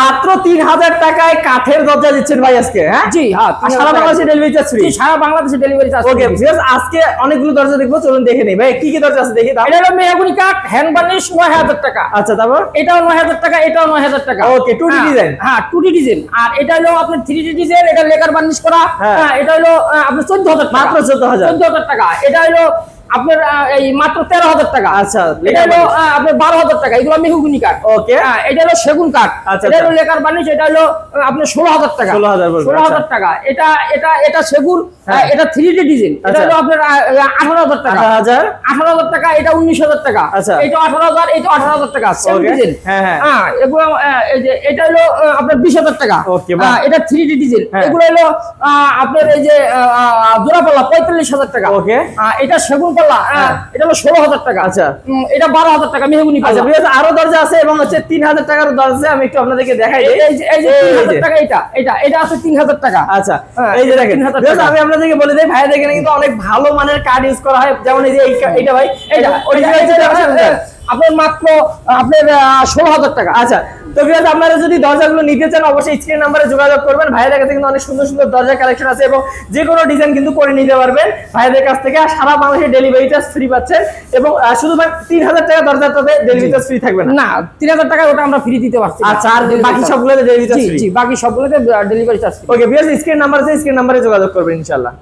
মাত্র 3000 টাকায় কাঠের দরজা দিচ্ছেন ভাই আজকে। হ্যাঁ জি হ্যাঁ, আর সারা বাংলাদেশে ডেলিভারি চার্জ ফ্রি। জি সারা বাংলাদেশে ডেলিভারি চার্জ। ওকে ভিউয়ার্স, আজকে অনেকগুলো দরজা দেখবো, চলুন দেখে নেই ভাই কি কি দরজা আছে দেখি। এটা হলো মেহগনি কাঠ, হ্যান্ড বার্নিশ 9000 টাকা। আচ্ছা, তারপর এটাও 9000 টাকা, এটাও 9000 টাকা। ওকে, 2D ডিজাইন। হ্যাঁ 2D ডিজাইন। আর এটা হলো আপনার 3D ডিজাইন, এটা লেকার বার্নিশ করা। হ্যাঁ এটা হলো আপনার 14000 টাকা, মাত্র 14000 টাকা। এটা হলো আপনার এই মাত্র 13000 টাকা। আচ্ছা, এটা হলো আপনার 12000 টাকা। এগুলো মেহগনি কাঠ। ওকে, হ্যাঁ এটা হলো সেগুন কাঠ। আচ্ছা, এটা হলো লেকার বার্নিশ, এটা হলো আপনার 16000 টাকা। 16000 টাকা। এটা এটা এটা সেগুন, এটা 3D ডিজাইন। এটা হলো আপনার 18000 টাকা। 18000 টাকা। এটা 19000 টাকা। আচ্ছা, এটা 18000, এটা 18000 টাকা। Same design. হ্যাঁ এগুলো এই যে এটা হলো আপনার 20000 টাকা। ওকে, এটা 3D ডিজাইন। এগুলো হলো আপনার এই যে জোড়া পাল্লা 45000 টাকা। ওকে, এটা সেগুন পাল্লা, এটা হলো 16000 টাকা। আচ্ছা, এটা 12000 টাকা মেহগনি পাল্লা। আচ্ছা, আরো দরজা আছে এবং হচ্ছে 3000 টাকার দরজা আমি একটু আপনাদেরকে দেখাই দিই। এই যে 3000 টাকা, এটা আছে 3000 টাকা। আচ্ছা, এই যে দেখেন আমি আপনাদেরকে বলে দেই, ভাইদের এখানে কিন্তু অনেক ভালো মানের কার্ড ইউজ করা হয়। যেমন এই যে এইটা ভাই, এটা অরিজিনাল আপনার মাত্র আপনার 16000 টাকা। আচ্ছা, তো ভিউয়ার্স আপনারা যদি দরজাগুলো নিতে চান অবশ্যই স্ক্রিন নাম্বারে যোগাযোগ করবেন। ভাইদের কাছে কিন্তু অনেক সুন্দর সুন্দর দরজা কালেকশন আছে এবং যে কোনো ডিজাইন কিন্তু করে নিতে পারবেন ভাইদের কাছ থেকে। আর সারা বাংলাদেশে ডেলিভারি চার্জ ফ্রি পাচ্ছেন এবং শুধুমাত্র 3000 টাকা দরজাটাতে ডেলিভারি চার্জ ফ্রি থাকবে না। 3000 টাকা ওটা আমরা ফ্রি দিতে পারছি। আচ্ছা, আর বাকি সবগুলোতে ডেলিভারি চার্জ ফ্রি। জি বাকি সবগুলোতে delivery charge free. Okay viewers, screen number আছে, স্ক্রিন নাম্বারে যোগাযোগ করবেন ইনশাআল্লাহ।